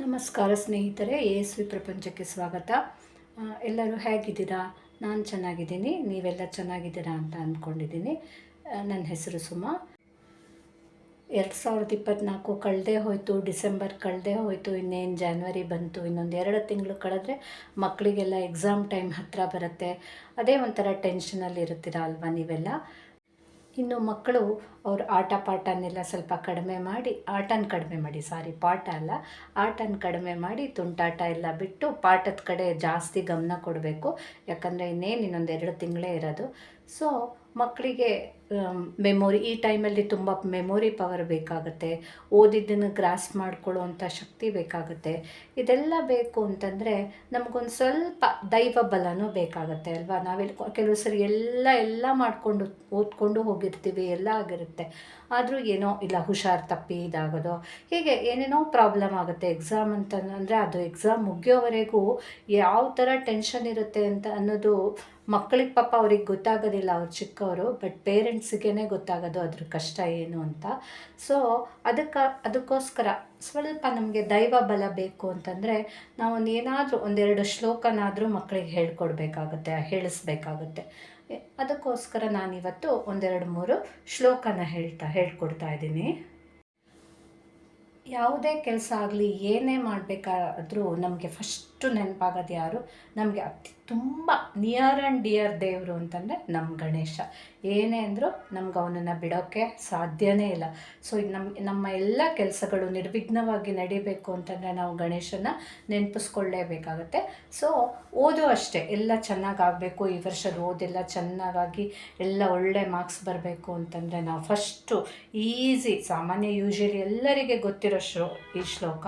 ನಮಸ್ಕಾರ ಸ್ನೇಹಿತರೆ, ಎಎಸ್ವಿ ಪ್ರಪಂಚಕ್ಕೆ ಸ್ವಾಗತ. ಎಲ್ಲರೂ ಹೇಗಿದ್ದೀರಾ? ನಾನು ಚೆನ್ನಾಗಿದ್ದೀನಿ, ನೀವೆಲ್ಲ ಚೆನ್ನಾಗಿದ್ದೀರಾ ಅಂತ ಅಂದ್ಕೊಂಡಿದ್ದೀನಿ. ನನ್ನ ಹೆಸರು ಸುಮಾ. 2024 ಕಳೆದೇ ಹೋಯಿತು, ಡಿಸೆಂಬರ್ ಕಳೆದೇ ಹೋಯಿತು, ಇನ್ನೇನು ಜಾನ್ವರಿ ಬಂತು. ಇನ್ನೊಂದು 2 ತಿಂಗಳು ಕಳೆದ್ರೆ ಮಕ್ಕಳಿಗೆಲ್ಲ ಎಕ್ಸಾಮ್ ಟೈಮ್ ಹತ್ತಿರ ಬರುತ್ತೆ. ಅದೇ ಒಂಥರ ಟೆನ್ಷನಲ್ಲಿ ಇರ್ತೀರ ಅಲ್ವಾ ನೀವೆಲ್ಲ. ಇನ್ನು ಮಕ್ಕಳು ಅವ್ರ ಆಟ ಪಾಠನೆಲ್ಲ ಸ್ವಲ್ಪ ಕಡಿಮೆ ಮಾಡಿ, ಪಾಠ ಅಲ್ಲ, ಆಟನ ಕಡಿಮೆ ಮಾಡಿ ತುಂಟಾಟ ಎಲ್ಲ ಬಿಟ್ಟು ಪಾಠದ ಕಡೆ ಜಾಸ್ತಿ ಗಮನ ಕೊಡಬೇಕು. ಯಾಕಂದರೆ ಇನ್ನೊಂದು 2 ತಿಂಗಳೇ ಇರೋದು. ಸೊ ಮಕ್ಕಳಿಗೆ ಮೆಮೊರಿ, ಈ ಟೈಮಲ್ಲಿ ತುಂಬ ಮೆಮೊರಿ ಪವರ್ ಬೇಕಾಗುತ್ತೆ. ಓದಿದ್ದನ್ನು ಗ್ರಾಸ್ಪ್ ಮಾಡ್ಕೊಳ್ಳುವಂಥ ಶಕ್ತಿ ಬೇಕಾಗುತ್ತೆ. ಇದೆಲ್ಲ ಬೇಕು ಅಂತಂದರೆ ನಮಗೊಂದು ಸ್ವಲ್ಪ ದೈವ ಬಲನೂ ಬೇಕಾಗುತ್ತೆ ಅಲ್ವಾ. ಕೆಲವು ಸರಿ ಎಲ್ಲ ಮಾಡಿಕೊಂಡು ಓದ್ಕೊಂಡು ಹೋಗಿರ್ತೀವಿ, ಎಲ್ಲ ಆಗಿರುತ್ತೆ. ಆದರೂ ಏನೋ ಇಲ್ಲ, ಹುಷಾರು ತಪ್ಪಿ ಇದಾಗೋದು, ಹೀಗೆ ಏನೇನೋ ಪ್ರಾಬ್ಲಮ್ ಆಗುತ್ತೆ. ಎಕ್ಸಾಮ್ ಅಂತಂದರೆ ಅದು ಎಕ್ಸಾಮ್ ಮುಗಿಯೋವರೆಗೂ ಯಾವ ಥರ ಟೆನ್ಷನ್ ಇರುತ್ತೆ ಅಂತ ಅನ್ನೋದು ಮಕ್ಕಳಿಗೆ ಪಾಪ ಅವ್ರಿಗೆ ಗೊತ್ತಾಗೋದಿಲ್ಲ, ಅವ್ರು ಚಿಕ್ಕವರು. ಬಟ್ ಪೇರೆಂಟ್ಸಿಗೇ ಗೊತ್ತಾಗೋದು ಅದ್ರ ಕಷ್ಟ ಏನು ಅಂತ. ಸೊ ಅದಕ್ಕೋಸ್ಕರ ಸ್ವಲ್ಪ ನಮಗೆ ದೈವ ಬಲ ಬೇಕು ಅಂತಂದರೆ ನಾವು ಏನಾದರೂ ಒಂದೆರಡು ಶ್ಲೋಕನಾದರೂ ಮಕ್ಕಳಿಗೆ ಹೇಳಿಸ್ಬೇಕಾಗುತ್ತೆ. ಅದಕ್ಕೋಸ್ಕರ ನಾನಿವತ್ತು 1-2-3 ಶ್ಲೋಕನ ಹೇಳ್ಕೊಡ್ತಾ ಇದ್ದೀನಿ. ಯಾವುದೇ ಕೆಲಸ ಆಗಲಿ, ಏನೇ ಮಾಡಬೇಕಾದ್ರೂ ನಮಗೆ ಫಸ್ಟು ನೆನಪಾಗೋದು ಯಾರು? ನಮಗೆ ತುಂಬ ನಿಯರ್ ಆ್ಯಂಡ್ ಡಿಯರ್ ದೇವರು ಅಂತಂದರೆ ನಮ್ಮ ಗಣೇಶ. ಏನೇ ಅಂದರೂ ನಮ್ಗೆ ಅವನನ್ನು ಬಿಡೋಕ್ಕೆ ಸಾಧ್ಯನೇ ಇಲ್ಲ. ಸೊ ನಮ್ಮ ಎಲ್ಲ ಕೆಲಸಗಳು ನಿರ್ವಿಘ್ನವಾಗಿ ನಡಿಬೇಕು ಅಂತಂದರೆ ನಾವು ಗಣೇಶನ ನೆನಪಿಸ್ಕೊಳ್ಳೇಬೇಕಾಗತ್ತೆ. ಸೊ ಓದು ಅಷ್ಟೇ, ಎಲ್ಲ ಚೆನ್ನಾಗಾಗಬೇಕು, ಈ ವರ್ಷದ ಓದೆಲ್ಲ ಚೆನ್ನಾಗಾಗಿ ಎಲ್ಲ ಒಳ್ಳೆ ಮಾರ್ಕ್ಸ್ ಬರಬೇಕು ಅಂತಂದರೆ ನಾವು ಫಸ್ಟು ಸಾಮಾನ್ಯ ಯೂಶಲಿ ಎಲ್ಲರಿಗೆ ಗೊತ್ತಿರೋ ಈ ಶ್ಲೋಕ: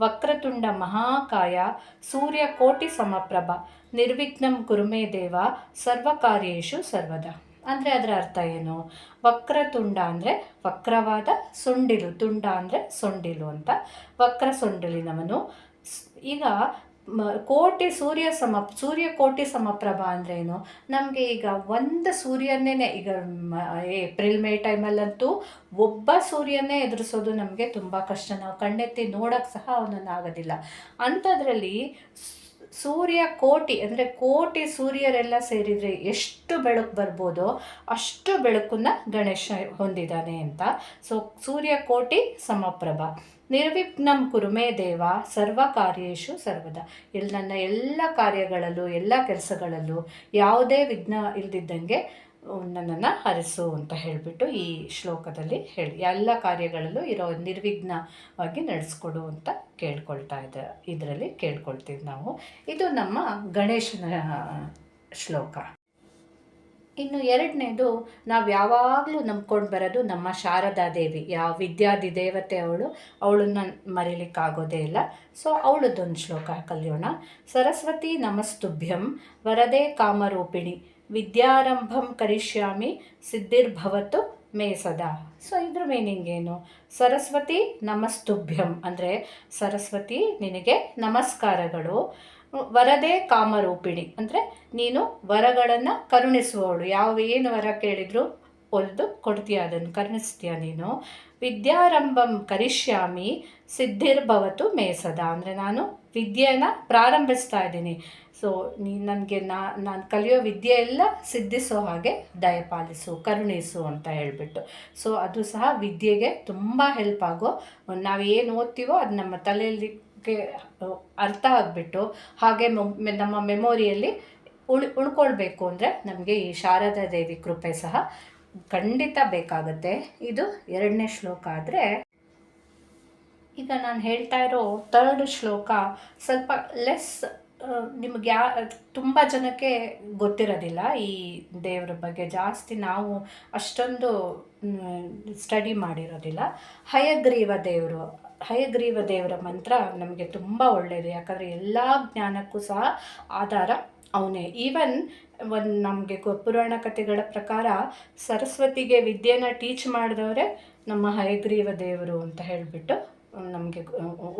ವಕ್ರತುಂಡ ಮಹಾಕಾಯ ಸೂರ್ಯಕೋಟಿ ಸಮಪ್ರಭ ನಿರ್ವಿಘ್ನಂ ಕುರುಮೇ ದೇವ ಸರ್ವಕಾರ್ಯೇಷು ಸರ್ವದಾ. ಅಂದರೆ ಅದರ ಅರ್ಥ ಏನು? ವಕ್ರತುಂಡ ಅಂದರೆ ವಕ್ರವಾದ ಸೊಂಡಿಲು, ತುಂಡ ಅಂದರೆ ಸೊಂಡಿಲು ಅಂತ. ವಕ್ರ ಸೊಂಡಿಲಿನವನು. ಈಗ ಸೂರ್ಯಕೋಟಿ ಸಮಪ್ರಭ ಅಂದ್ರೇನು? ನಮಗೆ ಈಗ ಒಂದು ಸೂರ್ಯನೇ, ಈಗ ಏಪ್ರಿಲ್ ಮೇ ಟೈಮಲ್ಲಂತೂ ಒಬ್ಬ ಸೂರ್ಯನೇ ಎದುರಿಸೋದು ನಮಗೆ ತುಂಬ ಕಷ್ಟ. ನಾವು ಕಣ್ಣೆತ್ತಿ ನೋಡೋಕ್ಕೆ ಸಹ ಅವನನ್ನು ಆಗೋದಿಲ್ಲ. ಅಂಥದ್ರಲ್ಲಿ ಸೂರ್ಯಕೋಟಿ ಅಂದರೆ ಕೋಟಿ ಸೂರ್ಯರೆಲ್ಲ ಸೇರಿದರೆ ಎಷ್ಟು ಬೆಳಕು ಬರ್ಬೋದೋ ಅಷ್ಟು ಬೆಳಕನ್ನು ಗಣೇಶ ಹೊಂದಿದ್ದಾನೆ ಅಂತ. ಸೊ ಸೂರ್ಯಕೋಟಿ ಸಮಪ್ರಭ ನಿರ್ವಿಘ್ನಂ ಕುರುಮೇ ದೇವ ಸರ್ವ ಕಾರ್ಯೇಷು ಸರ್ವದಾ. ನನ್ನ ಎಲ್ಲ ಕಾರ್ಯಗಳಲ್ಲೂ, ಎಲ್ಲ ಕೆಲಸಗಳಲ್ಲೂ ಯಾವುದೇ ವಿಘ್ನ ಇಲ್ದಿದ್ದಂಗೆ ನನ್ನನ್ನು ಹರಿಸು ಅಂತ ಹೇಳಿಬಿಟ್ಟು ಈ ಶ್ಲೋಕದಲ್ಲಿ ಎಲ್ಲ ಕಾರ್ಯಗಳಲ್ಲೂ ನಿರ್ವಿಘ್ನವಾಗಿ ನಡೆಸ್ಕೊಡು ಅಂತ ಇದರಲ್ಲಿ ಕೇಳ್ಕೊಳ್ತೀವಿ ನಾವು. ಇದು ನಮ್ಮ ಗಣೇಶನ ಶ್ಲೋಕ. ಇನ್ನು 2ನೇದು, ನಾವು ಯಾವಾಗಲೂ ನಂಬ್ಕೊಂಡು ಬರೋದು ನಮ್ಮ ಶಾರದಾ ದೇವಿ. ವಿದ್ಯಾದಿ ದೇವತೆ ಅವಳನ್ನು ಮರೀಲಿಕ್ಕಾಗೋದೇ ಇಲ್ಲ. ಸೊ ಅವಳದ್ದೊಂದು ಶ್ಲೋಕ ಕಲಿಯೋಣ. ಸರಸ್ವತಿ ನಮಸ್ತುಭ್ಯಂ ವರದೆ ಕಾಮರೂಪಿಣಿ ವಿದ್ಯಾರಂಭಂ ಕರಿಷ್ಯಾಮಿ ಸಿದ್ಧಿರ್ಭವತು ಮೇ ಸದಾ. ಸೊ ಇದ್ರ ಮೀನಿಂಗ್ ಏನು? ಸರಸ್ವತಿ ನಮಸ್ತುಭ್ಯಂ ಅಂದರೆ ಸರಸ್ವತಿ ನಿನಗೆ ನಮಸ್ಕಾರಗಳು. ವರದೆ ಕಾಮರೂಪಿಣಿ ಅಂದರೆ ನೀನು ವರಗಳನ್ನು ಕರುಣಿಸುವವಳು. ಏನು ವರ ಕೇಳಿದ್ರು ಒಲ್ದು ಕೊಡ್ತೀಯ, ಅದನ್ನು ಕರುಣಿಸ್ತೀಯ ನೀನು. ವಿದ್ಯಾರಂಭಂ ಕರಿಷ್ಯಾಮಿ ಸಿದ್ಧಿರ್ಭವತು ಮೇ ಸದಾ ಅಂದರೆ ನಾನು ವಿದ್ಯೆನ ಪ್ರಾರಂಭಿಸ್ತಾ ಇದ್ದೀನಿ. ಸೊ ನನಗೆ ನಾನು ಕಲಿಯೋ ವಿದ್ಯೆ ಎಲ್ಲ ಸಿದ್ಧಿಸೋ ಹಾಗೆ ದಯಪಾಲಿಸು, ಕರುಣಿಸು ಅಂತ ಹೇಳಿಬಿಟ್ಟು. ಸೊ ಅದು ಸಹ ವಿದ್ಯೆಗೆ ತುಂಬ ಹೆಲ್ಪ್ ಆಗೋ, ನಾವು ಏನು ಓದ್ತೀವೋ ಅದು ನಮ್ಮ ತಲೆಯಲ್ಲಿ ಅರ್ಥ ಆಗಿಬಿಟ್ಟು ಹಾಗೆ ನಮ್ಮ ಮೆಮೊರಿಯಲ್ಲಿ ಉಳ್ಕೊಳ್ಬೇಕು ಅಂದರೆ ನಮಗೆ ಈ ಶಾರದಾ ದೇವಿ ಕೃಪೆ ಸಹ ಖಂಡಿತ ಬೇಕಾಗುತ್ತೆ. ಇದು 2ನೇ ಶ್ಲೋಕ. ಆದರೆ ಈಗ ನಾನು ಹೇಳ್ತಾ ಇರೋ 3rd ಶ್ಲೋಕ ಸ್ವಲ್ಪ ಲೆಸ್, ನಿಮಗೆ ತುಂಬ ಜನಕ್ಕೆ ಗೊತ್ತಿರೋದಿಲ್ಲ ಈ ದೇವರ ಬಗ್ಗೆ. ಜಾಸ್ತಿ ನಾವು ಅಷ್ಟೊಂದು ಸ್ಟಡಿ ಮಾಡಿರೋದಿಲ್ಲ. ಹಯಗ್ರೀವ ದೇವರ ಮಂತ್ರ ನಮಗೆ ತುಂಬ ಒಳ್ಳೆಯದು. ಯಾಕಂದರೆ ಎಲ್ಲ ಜ್ಞಾನಕ್ಕೂ ಸಹ ಆಧಾರ ಅವನೇ. ಈವನ್ ನಮಗೆ ಪುರಾಣ ಕಥೆಗಳ ಪ್ರಕಾರ ಸರಸ್ವತಿಗೆ ವಿದ್ಯೆನ ಟೀಚ್ ಮಾಡಿದವರೇ ನಮ್ಮ ಹಯಗ್ರೀವ ದೇವರು ಅಂತ ಹೇಳಿಬಿಟ್ಟು ನಮಗೆ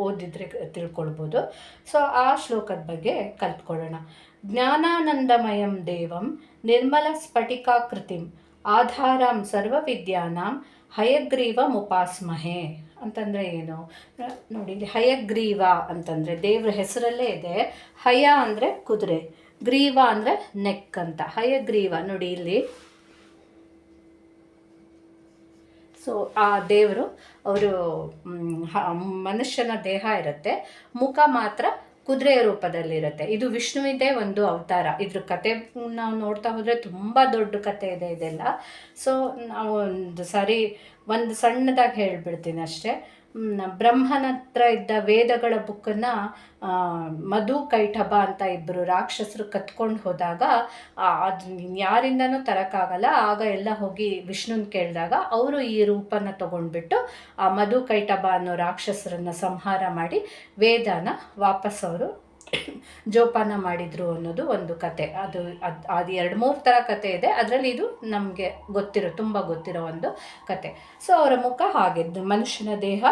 ಓದಿದ್ರೆ ತಿಳ್ಕೊಳ್ಬೋದು. ಸೊ ಆ ಶ್ಲೋಕದ ಬಗ್ಗೆ ಕಲ್ತ್ಕೊಳ್ಳೋಣ. ಜ್ಞಾನಾನಂದಮಯಂ ದೇವಂ ನಿರ್ಮಲ ಸ್ಫಟಿಕಾಕೃತಿಂ ಆಧಾರಂ ಸರ್ವವಿದ್ಯಾನಾಂ ಹಯಗ್ರೀವಮುಪಾಸ್ಮಹೇ ಅಂತಂದರೆ ಏನು ನೋಡಿ, ಇಲ್ಲಿ ಹಯಗ್ರೀವ ಅಂತಂದರೆ ದೇವ್ರ ಹೆಸರಲ್ಲೇ ಇದೆ. ಹಯ ಅಂದರೆ ಕುದುರೆ, ಗ್ರೀವ ಅಂದರೆ ನೆಕ್ ಅಂತ. ಹಯಗ್ರೀವ ನೋಡಿ ಇಲ್ಲಿ. ಸೊ ಆ ದೇವರು ಅವರು ಮನುಷ್ಯನ ದೇಹ ಇರುತ್ತೆ, ಮುಖ ಮಾತ್ರ ಕುದುರೆಯ ರೂಪದಲ್ಲಿರುತ್ತೆ. ಇದು ವಿಷ್ಣುವಿದೇ ಒಂದು ಅವತಾರ. ಇದ್ರ ಕತೆ ನಾವು ನೋಡ್ತಾ ಹೋದರೆ ತುಂಬ ದೊಡ್ಡ ಕತೆ ಇದೆ ಇದೆಲ್ಲ. ಸೊ ನಾವು ಒಂದು ಸಣ್ಣದಾಗಿ ಹೇಳ್ಬಿಡ್ತೀನಿ ಅಷ್ಟೇ. ಬ್ರಹ್ಮನ ಹತ್ರ ಇದ್ದ ವೇದಗಳ ಬುಕ್ಕನ್ನು ಮಧು ಕೈಟಭ ಅಂತ ಇಬ್ಬರು ರಾಕ್ಷಸರು ಕತ್ಕೊಂಡು ಹೋದಾಗ ಅದು ಯಾರಿಂದನೂ ತರೋಕ್ಕಾಗಲ್ಲ. ಆಗ ಎಲ್ಲ ಹೋಗಿ ವಿಷ್ಣುನ ಕೇಳಿದಾಗ ಅವರು ಈ ರೂಪನ ತೊಗೊಂಡ್ಬಿಟ್ಟು ಆ ಮಧು ಕೈಟಭ ಅನ್ನೋ ರಾಕ್ಷಸರನ್ನು ಸಂಹಾರ ಮಾಡಿ ವೇದನ ವಾಪಸ್ ಅವರು ಜೋಪಾನ ಮಾಡಿದರು ಅನ್ನೋದು ಒಂದು ಕತೆ. ಅದು 2-3 ಥರ ಕತೆ ಇದೆ. ಅದರಲ್ಲಿ ಇದು ನಮಗೆ ತುಂಬ ಗೊತ್ತಿರೋ ಒಂದು ಕತೆ. ಸೊ ಅವರ ಮುಖ ಹಾಗಿದ್ದು, ಮನುಷ್ಯನ ದೇಹ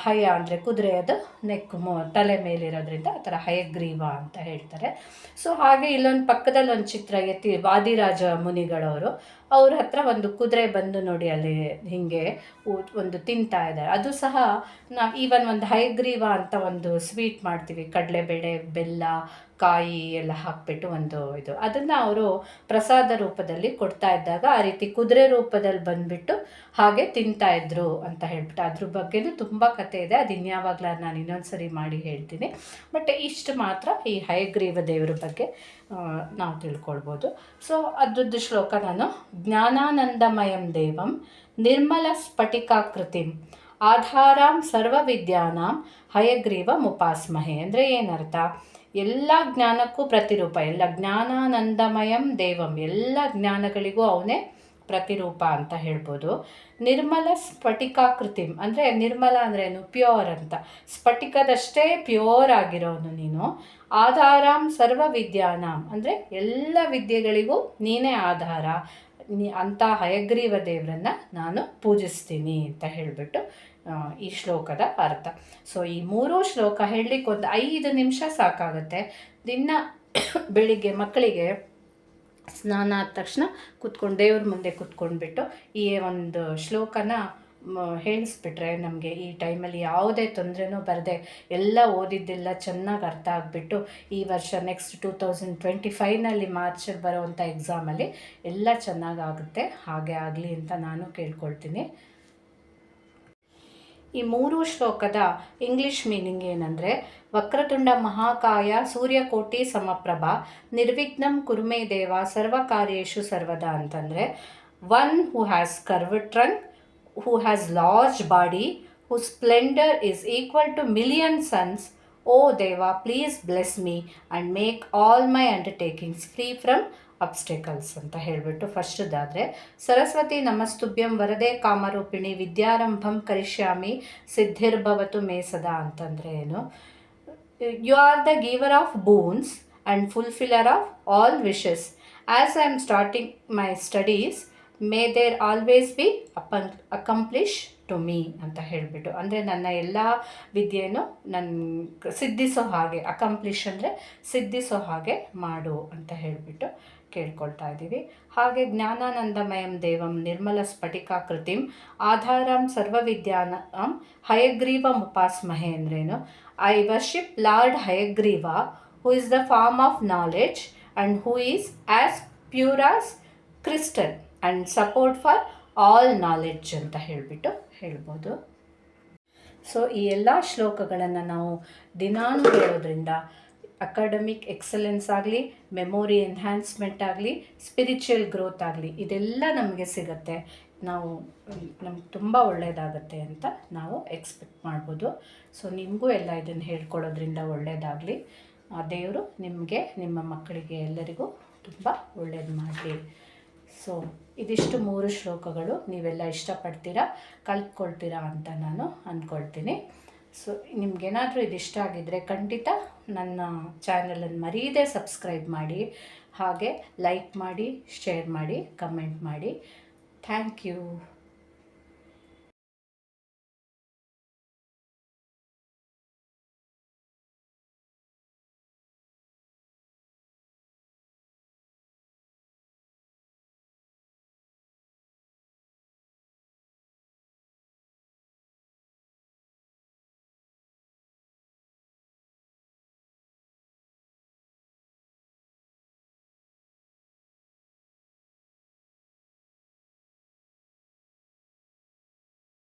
ಹಯ ಅಂದರೆ ಕುದುರೆಯದು ನೆಕ್ ತಲೆ ಮೇಲಿರೋದ್ರಿಂದ ಆ ಥರ ಹಯಗ್ರೀವ ಅಂತ ಹೇಳ್ತಾರೆ. ಸೊ ಹಾಗೆ ಇಲ್ಲೊಂದು ಪಕ್ಕದಲ್ಲಿ ಒಂದು ಚಿತ್ರ ವಾದಿರಾಜ ಮುನಿಗಳವರು, ಅವ್ರ ಹತ್ರ ಒಂದು ಕುದುರೆ ಬಂದು ನೋಡಿ ಅಲ್ಲಿ ಹೀಗೆ ಒಂದು ತಿಂತಾ ಇದ್ದಾರೆ. ಅದು ಸಹ ನಾವು ಈವನ್ ಒಂದು ಹಯಗ್ರೀವ ಅಂತ ಒಂದು ಸ್ವೀಟ್ ಮಾಡ್ತೀವಿ, ಕಡಲೆಬೇಳೆ, ಬೆಲ್ಲ, ಕಾಯಿ ಎಲ್ಲ ಹಾಕಿಬಿಟ್ಟು ಒಂದು ಇದು, ಅದನ್ನು ಅವರು ಪ್ರಸಾದ ರೂಪದಲ್ಲಿ ಕೊಡ್ತಾ ಇದ್ದಾಗ ಆ ರೀತಿ ಕುದುರೆ ರೂಪದಲ್ಲಿ ಬಂದುಬಿಟ್ಟು ಹಾಗೆ ತಿಂತಾಯಿದ್ರು ಅಂತ ಹೇಳ್ಬಿಟ್ಟು ಅದ್ರ ಬಗ್ಗೆನೂ ತುಂಬ ಕತೆ ಇದೆ. ಅದು ಇನ್ಯಾವಾಗಲೂ ನಾನು ಇನ್ನೊಂದು ಸರಿ ಮಾಡಿ ಹೇಳ್ತೀನಿ. ಬಟ್ ಇಷ್ಟು ಮಾತ್ರ ಈ ಹಯಗ್ರೀವ ದೇವರ ಬಗ್ಗೆ ನಾವು ತಿಳ್ಕೊಳ್ಬೋದು. ಸೊ ಅದ್ರದ್ದು ಶ್ಲೋಕ ನಾನು ಜ್ಞಾನಾನಂದಮಯಂ ದೇವಂ ನಿರ್ಮಲ ಸ್ಫಟಿಕಾಕೃತಿಂ ಆಧಾರಾಂ ಸರ್ವವಿದ್ಯಾನಾಂ ಹಯಗ್ರೀವ ಮುಪಾಸ್ಮಹೆ. ಅಂದರೆ ಏನರ್ಥ? ಎಲ್ಲ ಜ್ಞಾನಕ್ಕೂ ಪ್ರತಿರೂಪ, ಎಲ್ಲ ಜ್ಞಾನಾನಂದಮಯಂ ದೇವಂ, ಎಲ್ಲ ಜ್ಞಾನಗಳಿಗೂ ಅವನೇ ಪ್ರತಿರೂಪ ಅಂತ ಹೇಳ್ಬೋದು. ನಿರ್ಮಲ ಸ್ಫಟಿಕಾಕೃತಿಂ ಅಂದರೆ ನಿರ್ಮಲ ಅಂದ್ರೇನು? ಪ್ಯೂರ್ ಅಂತ. ಸ್ಫಟಿಕದಷ್ಟೇ ಪ್ಯೂರ್ ಆಗಿರೋನು ನೀನು. ಆಧಾರಾಂ ಸರ್ವ ವಿದ್ಯಾನಾಂ ಅಂದರೆ ಎಲ್ಲ ವಿದ್ಯೆಗಳಿಗೂ ನೀನೇ ಆಧಾರ. ಅಂಥ ಹಯಗ್ರೀವ ದೇವರನ್ನು ನಾನು ಪೂಜಿಸ್ತೀನಿ ಅಂತ ಹೇಳಿಬಿಟ್ಟು ಈ ಶ್ಲೋಕದ ಅರ್ಥ. ಸೊ ಈ 3 ಶ್ಲೋಕ ಹೇಳಲಿಕ್ಕೆ ಒಂದು 5 ನಿಮಿಷ ಸಾಕಾಗುತ್ತೆ. ದಿನ ಬೆಳಿಗ್ಗೆ ಮಕ್ಕಳಿಗೆ ಸ್ನಾನ ಆದ ತಕ್ಷಣ ದೇವ್ರ ಮುಂದೆ ಕೂತ್ಕೊಂಡ್ಬಿಟ್ಟು ಈ ಒಂದು ಶ್ಲೋಕನ ಹೇಳಿಸ್ಬಿಟ್ರೆ ನಮಗೆ ಈ ಟೈಮಲ್ಲಿ ಯಾವುದೇ ತೊಂದರೆನೂ ಬರದೆ ಎಲ್ಲ ಓದಿದ್ದೆಲ್ಲ ಚೆನ್ನಾಗಿ ಅರ್ಥ ಆಗಿಬಿಟ್ಟು ಈ ವರ್ಷ ನೆಕ್ಸ್ಟ್ 2025ನಲ್ಲಿ ಮಾರ್ಚಲ್ಲಿ ಬರೋವಂಥ ಎಕ್ಸಾಮಲ್ಲಿ ಎಲ್ಲ ಚೆನ್ನಾಗಾಗುತ್ತೆ. ಹಾಗೆ ಆಗಲಿ ಅಂತ ನಾನು ಕೇಳ್ಕೊಳ್ತೀನಿ. ಈ 3 ಶ್ಲೋಕದ ಇಂಗ್ಲೀಷ್ ಮೀನಿಂಗ್ ಏನಂದರೆ, ವಕ್ರತುಂಡ ಮಹಾಕಾಯ ಸೂರ್ಯಕೋಟಿ ಸಮಪ್ರಭ ನಿರ್ವಿಘ್ನಂ ಕುರುಮೇ ದೇವ ಸರ್ವಕಾರ್ಯೇಷು ಸರ್ವದಾ ಅಂತಂದರೆ, one who has curved trunk, who has large body, whose splendor is equal to million suns. O Deva, please bless me and make all my undertakings free from ಅಬ್ಸ್ಟೆಕಲ್ಸ್ ಅಂತ ಹೇಳಿಬಿಟ್ಟು ಫಸ್ಟ್ದಾದರೆ, ಸರಸ್ವತಿ ನಮಸ್ತುಭ್ಯಂ ವರದೆ ಕಾಮರೂಪಿಣಿ ವಿದ್ಯಾರಂಭಂ ಕರಿಷ್ಯಾಮಿ ಸಿದ್ಧಿರ್ಭವತು ಮೇ ಸದಾ ಅಂತಂದರೆ ಏನು? You are the giver of boons and fulfiller of all wishes. As I am starting my studies may there always be accomplish to me ಅಂತ ಹೇಳಿಬಿಟ್ಟು, ಅಂದರೆ ನನ್ನ ಎಲ್ಲ ವಿದ್ಯೆಯನ್ನು ಸಿದ್ಧಿಸೋ ಹಾಗೆ, ಅಕಂಪ್ಲಿಷ್ ಅಂದರೆ ಸಿದ್ಧಿಸೋ ಹಾಗೆ ಮಾಡು ಅಂತ ಹೇಳಿಬಿಟ್ಟು ಕೇಳ್ಕೊಳ್ತಾ ಇದ್ದೀವಿ. ಹಾಗೆ ಜ್ಞಾನಾನಂದಮಯಂ ದೇವಂ ನಿರ್ಮಲ ಸ್ಫಟಿಕಾಕೃತಿಂ ಆಧಾರಾಂ ಸರ್ವವಿದ್ಯಾನಾಂ ಹಯಗ್ರೀವ ಮುಪಾಸ್ಮಹೆ ಅಂದ್ರೇನು? I worship lord Hayagriva who is the form of knowledge and who is as pure as crystal and support for all knowledge ಅಂತ ಹೇಳಿಬಿಟ್ಟು ಹೇಳ್ಬೋದು. ಸೊ ಈ ಎಲ್ಲ ಶ್ಲೋಕಗಳನ್ನು ನಾವು ದಿನಾನು ಹೇಳೋದ್ರಿಂದ ಅಕಾಡೆಮಿಕ್ ಎಕ್ಸಲೆನ್ಸ್ ಆಗಲಿ, ಮೆಮೊರಿ ಎನ್ಹ್ಯಾನ್ಸ್ಮೆಂಟ್ ಆಗಲಿ, ಸ್ಪಿರಿಚುವಲ್ ಗ್ರೋತ್ ಆಗಲಿ, ಇದೆಲ್ಲ ನಮಗೆ ಸಿಗುತ್ತೆ. ನಮ್ಗೆ ತುಂಬ ಒಳ್ಳೆಯದಾಗತ್ತೆ ಅಂತ ನಾವು ಎಕ್ಸ್ಪೆಕ್ಟ್ ಮಾಡ್ಬೋದು. ಸೊ ನಿಮಗೂ ಎಲ್ಲ ಇದನ್ನು ಹೇಳ್ಕೊಡೋದ್ರಿಂದ ಒಳ್ಳೆಯದಾಗಲಿ. ದೇವರು ನಿಮಗೆ, ನಿಮ್ಮ ಮಕ್ಕಳಿಗೆ ಎಲ್ಲರಿಗೂ ತುಂಬ ಒಳ್ಳೇದು ಮಾಡಲಿ. ಸೊ ಇದಿಷ್ಟು 3 ಶ್ಲೋಕಗಳು ನೀವೆಲ್ಲ ಇಷ್ಟಪಡ್ತೀರಾ, ಕಲ್ತ್ಕೊಳ್ತೀರಾ ಅಂತ ನಾನು ಅಂದ್ಕೊಳ್ತೀನಿ. ಸೊ ನಿಮಗೇನಾದರೂ ಇದಿಷ್ಟ ಆಗಿದ್ದರೆ ಖಂಡಿತ ನನ್ನ ಚಾನಲನ್ನು ಮರೀದೆ ಸಬ್ಸ್ಕ್ರೈಬ್ ಮಾಡಿ, ಹಾಗೆ ಲೈಕ್ ಮಾಡಿ, ಶೇರ್ ಮಾಡಿ, ಕಮೆಂಟ್ ಮಾಡಿ. Thank you.